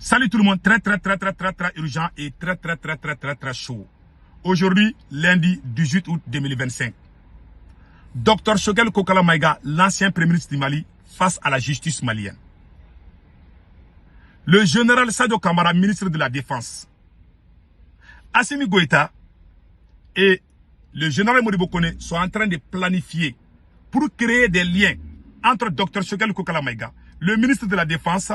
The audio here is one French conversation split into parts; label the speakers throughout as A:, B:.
A: Salut tout le monde, très urgent et très chaud. Aujourd'hui, lundi 18 août 2025. Dr Choguel Kokala Maïga, l'ancien premier ministre du Mali, face à la justice malienne. Le général Sadio Kamara, ministre de la Défense. Assimi Goïta et le général Modibo Kone sont en train de planifier pour créer des liens entre Dr Choguel Kokala Maïga, le ministre de la Défense,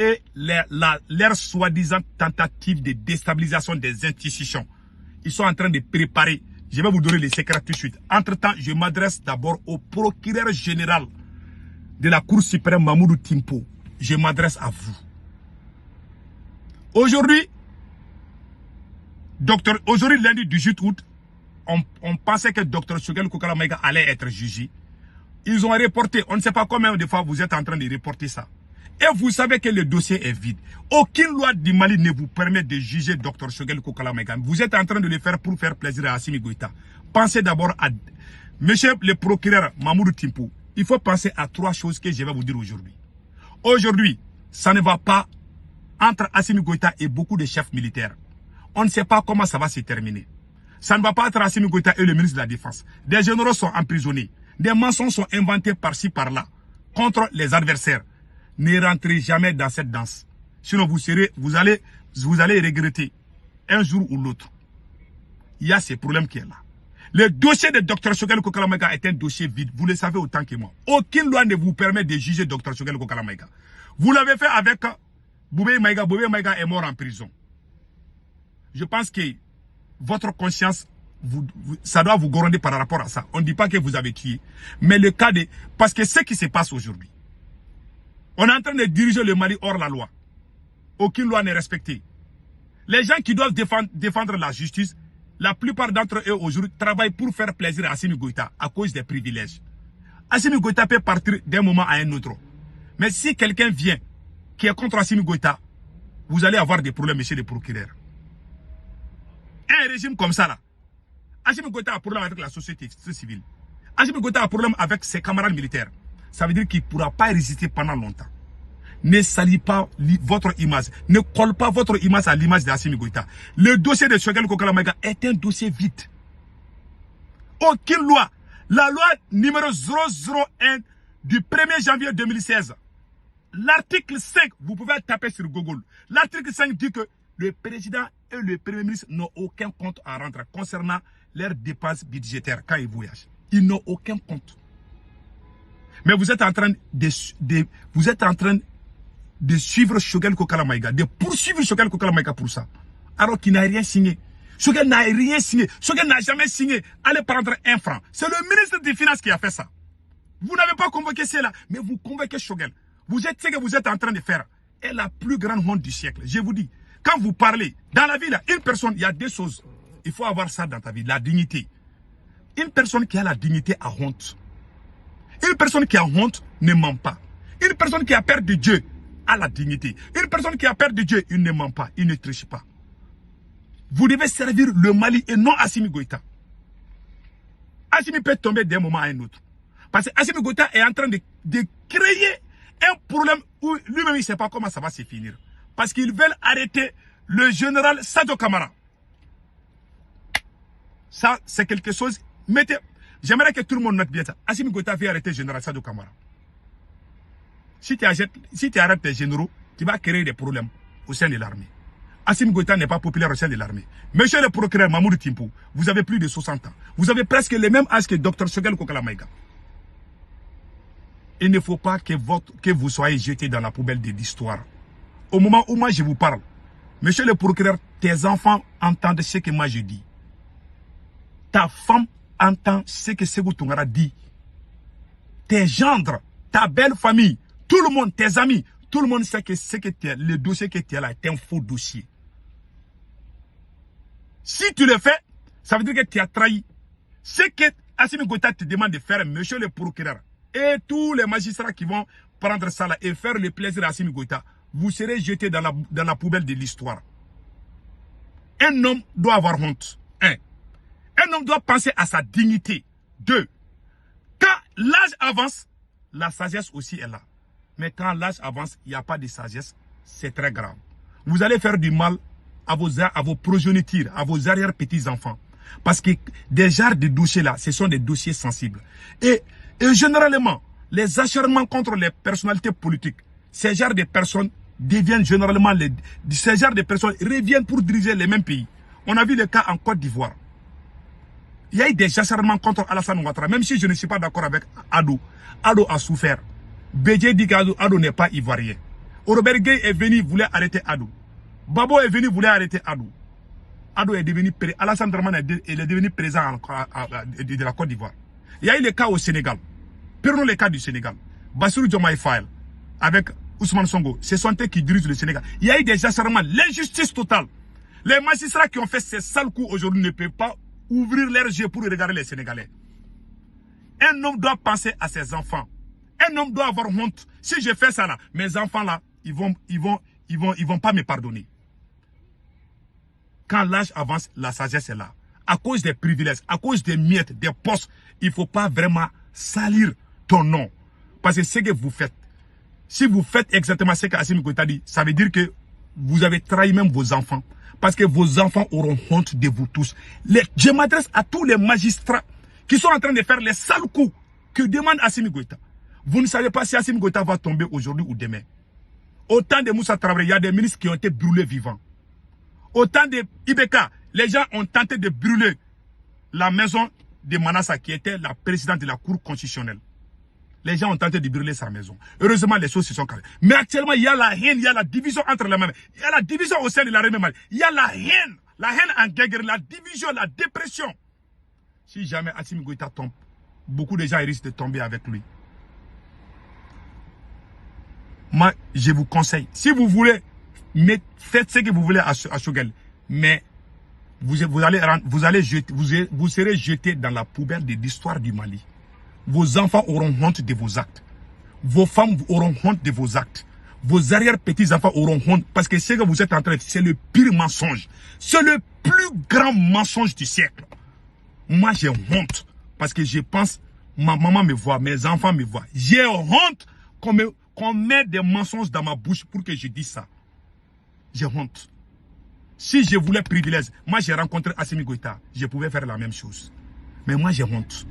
A: et leur soi-disant tentative de déstabilisation des institutions. Ils sont en train de préparer. Je vais vous donner les secrets tout de suite. Entre-temps, je m'adresse d'abord au procureur général de la Cour suprême, Mamoudou Timpo. Je m'adresse à vous. Aujourd'hui, lundi 18 août, on pensait que Dr Choguel Kokala Maïga allait être jugé. Ils ont reporté. On ne sait pas combien de fois vous êtes en train de reporter ça. Et vous savez que le dossier est vide. Aucune loi du Mali ne vous permet de juger Dr Choguel Kokala Maïga. Vous êtes en train de le faire pour faire plaisir à Assimi Goïta. Pensez d'abord à... Monsieur le procureur Mamoudou Timpo, il faut penser à trois choses que je vais vous dire aujourd'hui. Aujourd'hui, ça ne va pas entre Assimi Goïta et beaucoup de chefs militaires. On ne sait pas comment ça va se terminer. Ça ne va pas entre Assimi Goïta et le ministre de la Défense. Des généraux sont emprisonnés. Des mensonges sont inventés par-ci, par-là contre les adversaires. Ne rentrez jamais dans cette danse. Sinon, vous allez regretter un jour ou l'autre. Il y a ces problèmes qui est là. Le dossier de Dr Choguel Kokala Maïga est un dossier vide. Vous le savez autant que moi. Aucune loi ne vous permet de juger Dr Choguel Kokala Maïga. Vous l'avez fait avec Boubé Maïga. Boubé Maïga est mort en prison. Je pense que votre conscience, ça doit vous gronder par rapport à ça. On ne dit pas que vous avez tué. Mais le cas de... Parce que ce qui se passe aujourd'hui, on est en train de diriger le Mali hors la loi. Aucune loi n'est respectée. Les gens qui doivent défendre la justice, la plupart d'entre eux aujourd'hui travaillent pour faire plaisir à Assimi Goïta à cause des privilèges. Assimi Goïta peut partir d'un moment à un autre. Mais si quelqu'un vient qui est contre Assimi Goïta, vous allez avoir des problèmes, monsieur le procureur. Un régime comme ça là, Assimi Goïta a un problème avec la société civile. Assimi Goïta a un problème avec ses camarades militaires. Ça veut dire qu'il ne pourra pas résister pendant longtemps. Ne salit pas votre image. Ne colle pas votre image à l'image d'Assimi Goïta. Le dossier de Choguel Kokala Maïga est un dossier vide. Aucune loi. La loi numéro 001 du 1er janvier 2016. L'article 5, vous pouvez taper sur Google. L'article 5 dit que le président et le premier ministre n'ont aucun compte à rendre concernant leurs dépenses budgétaires quand ils voyagent. Ils n'ont aucun compte. Mais vous êtes en train de suivre Choguel Kokala Maïga, de poursuivre Choguel Kokala Maïga pour ça. Alors qu'il n'a rien signé. Choguel n'a rien signé. Choguel n'a jamais signé. Allez prendre un franc. C'est le ministre des Finances qui a fait ça. Vous n'avez pas convoqué cela, mais vous convoquez Choguel. Vous êtes ce que vous êtes en train de faire est la plus grande honte du siècle. Je vous dis, quand vous parlez, dans la vie, là, une personne, il y a deux choses. Il faut avoir ça dans ta vie, la dignité. Une personne qui a la dignité a honte. Une personne qui a honte ne ment pas. Une personne qui a peur de Dieu a la dignité. Une personne qui a peur de Dieu, il ne ment pas, il ne triche pas. Vous devez servir le Mali et non Assimi Goïta. Assimi peut tomber d'un moment à un autre. Parce que Assimi Goïta est en train de créer un problème où lui-même il ne sait pas comment ça va se finir. Parce qu'ils veulent arrêter le général Sadio Kamara. Ça, c'est quelque chose... J'aimerais que tout le monde note bien ça. Assimi Goïta veut arrêter le général Sadio Kamara. Si tu arrêtes les généraux, tu vas créer des problèmes au sein de l'armée. Assimi Goïta n'est pas populaire au sein de l'armée. Monsieur le procureur Mamoudou Timpo, vous avez plus de 60 ans. Vous avez presque le même âge que Dr Choguel Kokala Maïga. Il ne faut pas que vous soyez jeté dans la poubelle de l'histoire. Au moment où moi je vous parle, monsieur le procureur, tes enfants entendent ce que moi je dis. Ta femme entend ce que Sékou Toungara dit. Tes gendres, ta belle famille, tout le monde, tes amis, tout le monde sait que le dossier que tu as là est un faux dossier. Si tu le fais, ça veut dire que tu as trahi. Ce que Assimi Goïta te demande de faire, monsieur le procureur, et tous les magistrats qui vont prendre ça là et faire le plaisir à Assimi Goïta, vous serez jetés dans la poubelle de l'histoire. Un homme doit avoir honte. Un homme doit penser à sa dignité. 2. Quand l'âge avance, la sagesse aussi est là. Mais quand l'âge avance, il n'y a pas de sagesse. c'est très grave. Vous allez faire du mal à vos progénitures, à vos arrière-petits-enfants. Parce que des genres de dossiers là, ce sont des dossiers sensibles. Et généralement, les acharnements contre les personnalités politiques, ces genres de personnes deviennent généralement, ces genres de personnes reviennent pour diriger les mêmes pays. On a vu le cas en Côte d'Ivoire. Il y a eu des acharnements contre Alassane Ouattara, même si je ne suis pas d'accord avec Ado. Ado a souffert. Bédié dit qu'Ado n'est pas ivoirien. Robert Gueye est venu, voulait arrêter Ado. Babo est venu, voulait arrêter Ado. Ado est devenu président. Alassane Draman est devenu président de la Côte d'Ivoire. Il y a eu le cas au Sénégal. Prenons le cas du Sénégal. Bassirou Diomaye Faye avec Ousmane Sonko, ce sont eux qui dirigent le Sénégal. Il y a eu des acharnements, l'injustice totale. Les magistrats qui ont fait ces sales coups aujourd'hui ne peuvent pas ouvrir leurs yeux pour regarder les Sénégalais. Un homme doit penser à ses enfants. Un homme doit avoir honte. Si je fais ça là, mes enfants là, ils vont pas me pardonner. Quand l'âge avance, la sagesse est là. À cause des privilèges, à cause des miettes, des postes, il ne faut pas vraiment salir ton nom. Parce que ce que vous faites, si vous faites exactement ce qu'Assimi Goïta dit, ça veut dire que vous avez trahi même vos enfants. Parce que vos enfants auront honte de vous tous. Je m'adresse à tous les magistrats qui sont en train de faire les sales coups que demande Assimi Goïta. Vous ne savez pas si Assimi Goïta va tomber aujourd'hui ou demain. Au temps de Moussa Traoré, il y a des ministres qui ont été brûlés vivants. Au temps de Ibeka, les gens ont tenté de brûler la maison de Manassa, qui était la présidente de la Cour constitutionnelle. Les gens ont tenté de brûler sa maison. Heureusement, les choses se sont calmées. Mais actuellement, il y a la haine, il y a la division entre les mêmes. Il y a la division au sein de la République. Il y a la haine en guerre, la division, la dépression. Si jamais Assimi Goïta tombe, beaucoup de gens risquent de tomber avec lui. Moi, je vous conseille, si vous voulez, faites ce que vous voulez à Choguel, mais vous serez jeté dans la poubelle de l'histoire du Mali. Vos enfants auront honte de vos actes. Vos femmes auront honte de vos actes. Vos arrière-petits-enfants auront honte. Parce que ce que vous êtes en train de faire, c'est le pire mensonge. C'est le plus grand mensonge du siècle. Moi, j'ai honte. Parce que je pense, ma maman me voit, mes enfants me voient. J'ai honte qu'on met des mensonges dans ma bouche pour que je dise ça. J'ai honte. Si je voulais privilège, moi j'ai rencontré Assimi Goïta, je pouvais faire la même chose. Mais moi j'ai honte.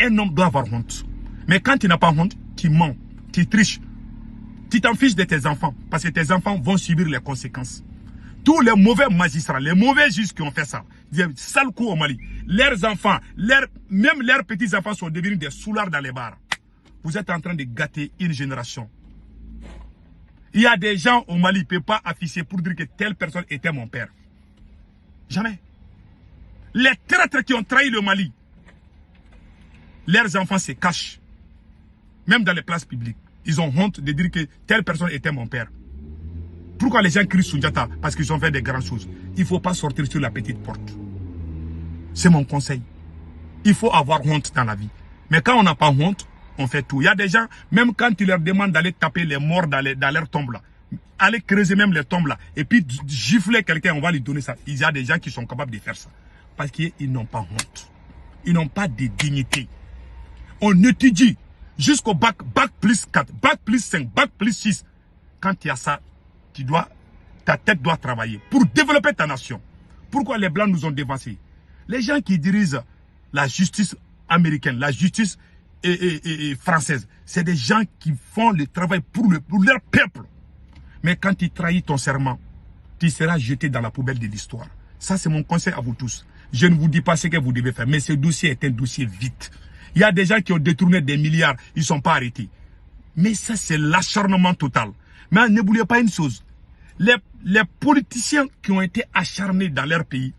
A: Un homme doit avoir honte. Mais quand tu n'as pas honte, tu mens, tu triches. Tu t'en fiches de tes enfants, parce que tes enfants vont subir les conséquences. Tous les mauvais magistrats, les mauvais juges qui ont fait ça, des sales coups au Mali, leurs enfants, même leurs petits-enfants sont devenus des soulards dans les bars. Vous êtes en train de gâter une génération. Il y a des gens au Mali qui ne peuvent pas afficher pour dire que telle personne était mon père. Jamais. Les traîtres qui ont trahi le Mali, leurs enfants se cachent. Même dans les places publiques. Ils ont honte de dire que telle personne était mon père. Pourquoi les gens crient Soundiata? Parce qu'ils ont fait des grandes choses. Il ne faut pas sortir sur la petite porte. C'est mon conseil. Il faut avoir honte dans la vie. Mais quand on n'a pas honte, on fait tout. Il y a des gens, même quand tu leur demandes d'aller taper les morts dans leur tombe là, aller creuser même les tombes là, et puis gifler quelqu'un, on va lui donner ça. Il y a des gens qui sont capables de faire ça. Parce qu'ils n'ont pas honte. Ils n'ont pas de dignité. On étudie jusqu'au bac plus 4, bac plus 5, bac plus 6. Quand il y a ça, ta tête doit travailler pour développer ta nation. Pourquoi les Blancs nous ont dévancés? Les gens qui dirigent la justice américaine, la justice française, c'est des gens qui font le travail pour leur peuple. Mais quand tu trahis ton serment, tu seras jeté dans la poubelle de l'histoire. Ça, c'est mon conseil à vous tous. Je ne vous dis pas ce que vous devez faire, mais ce dossier est un dossier vite. Il y a des gens qui ont détourné des milliards, ils ne sont pas arrêtés. Mais ça, c'est l'acharnement total. Mais n'oubliez pas une chose. Les politiciens qui ont été acharnés dans leur pays,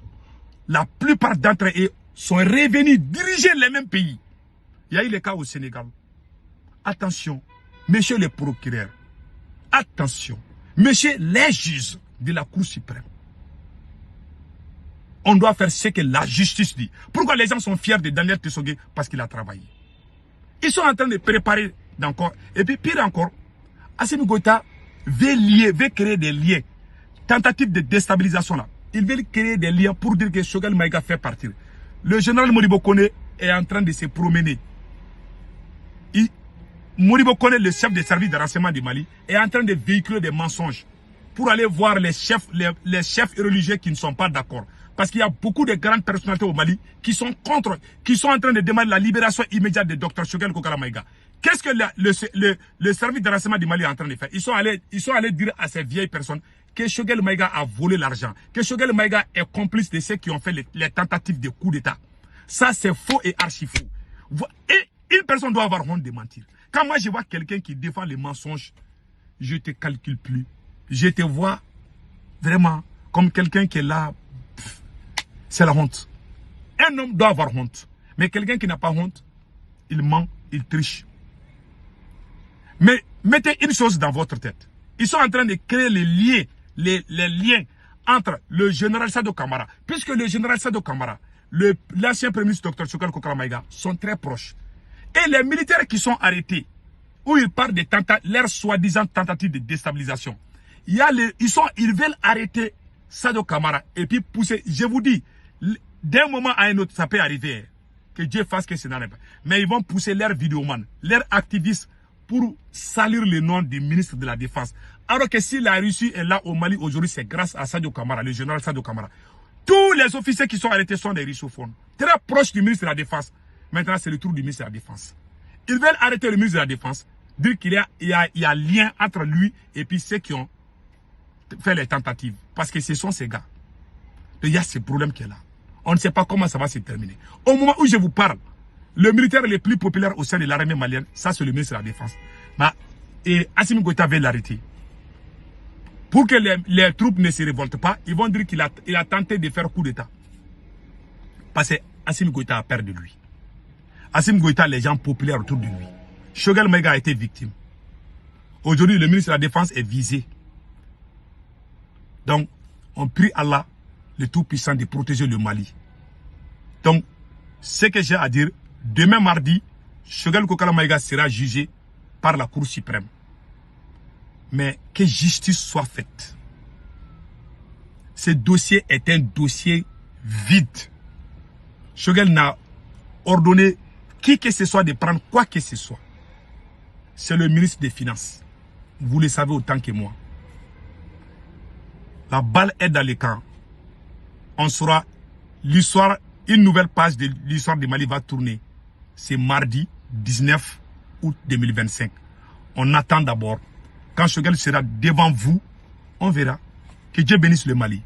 A: la plupart d'entre eux sont revenus diriger les mêmes pays. Il y a eu le cas au Sénégal. Attention, messieurs les procureurs. Attention, messieurs les juges de la Cour suprême. On doit faire ce que la justice dit. Pourquoi les gens sont fiers de Daniel Tessogué? Parce qu'il a travaillé. Ils sont en train de préparer d'encore. Et puis pire encore, Assimi Goïta veut créer des liens. Tentative de déstabilisation là. Il veut créer des liens pour dire que Choguel Maïga fait partir. Le général Modibo Koné est en train de se promener. Modibo Koné, le chef des services de renseignement du Mali, est en train de véhiculer des mensonges pour aller voir les chefs religieux qui ne sont pas d'accord. Parce qu'il y a beaucoup de grandes personnalités au Mali qui sont contre, qui sont en train de demander la libération immédiate de Dr Choguel Kokala Maïga. Qu'est-ce que le service de renseignement du Mali est en train de faire? Ils sont allés dire à ces vieilles personnes que Choguel Maïga a volé l'argent, que Choguel Maïga est complice de ceux qui ont fait les tentatives de coup d'État. Ça, c'est faux et archi faux. Et une personne doit avoir honte de mentir. Quand moi, je vois quelqu'un qui défend les mensonges, je te calcule plus. Je te vois vraiment comme quelqu'un qui est là. C'est la honte. Un homme doit avoir honte. Mais quelqu'un qui n'a pas honte, il ment, il triche. Mais mettez une chose dans votre tête. Ils sont en train de créer les liens entre le général Sado Kamara, puisque le général Sado Kamara, l'ancien premier ministre Dr Choguel Kokala Maïga, sont très proches. Et les militaires qui sont arrêtés, où ils parlent de leurs soi-disant tentatives de déstabilisation, ils veulent arrêter Sado Kamara et puis pousser. Je vous dis, d'un moment à un autre, ça peut arriver. Que Dieu fasse que ce n'arrive pas. Mais ils vont pousser leurs vidéomans, leurs activistes pour salir le nom du ministre de la Défense. Alors que si la Russie est là au Mali aujourd'hui, c'est grâce à Sadio Kamara, le général Sadio Kamara. Tous les officiers qui sont arrêtés sont des russophones, très proches du ministre de la Défense. Maintenant, c'est le tour du ministre de la Défense. Ils veulent arrêter le ministre de la Défense, dire qu'il y a lien entre lui et puis ceux qui ont fait les tentatives. Parce que ce sont ces gars. Il y a ce problème qui est là. On ne sait pas comment ça va se terminer. Au moment où je vous parle, le militaire le plus populaire au sein de l'armée malienne, ça c'est le ministre de la Défense. Et Assimi Goïta veut l'arrêter. Pour que les troupes ne se révoltent pas, ils vont dire qu'il a tenté de faire coup d'État. Parce que Assimi Goïta a peur de lui. Assimi Goïta, les gens populaires autour de lui. Choguel Maïga a été victime. Aujourd'hui, le ministre de la Défense est visé. Donc, on prie Allah, le Tout-Puissant, de protéger le Mali. Donc, ce que j'ai à dire, demain mardi, Choguel Kokala Maïga sera jugé par la Cour suprême. Mais que justice soit faite. Ce dossier est un dossier vide. Choguel n'a ordonné qui que ce soit de prendre quoi que ce soit. C'est le ministre des Finances. Vous le savez autant que moi. La balle est dans les camps. On saura l'histoire, une nouvelle page de l'histoire du Mali va tourner. C'est mardi 19 août 2025. On attend d'abord. Quand Choguel sera devant vous, on verra. Que Dieu bénisse le Mali.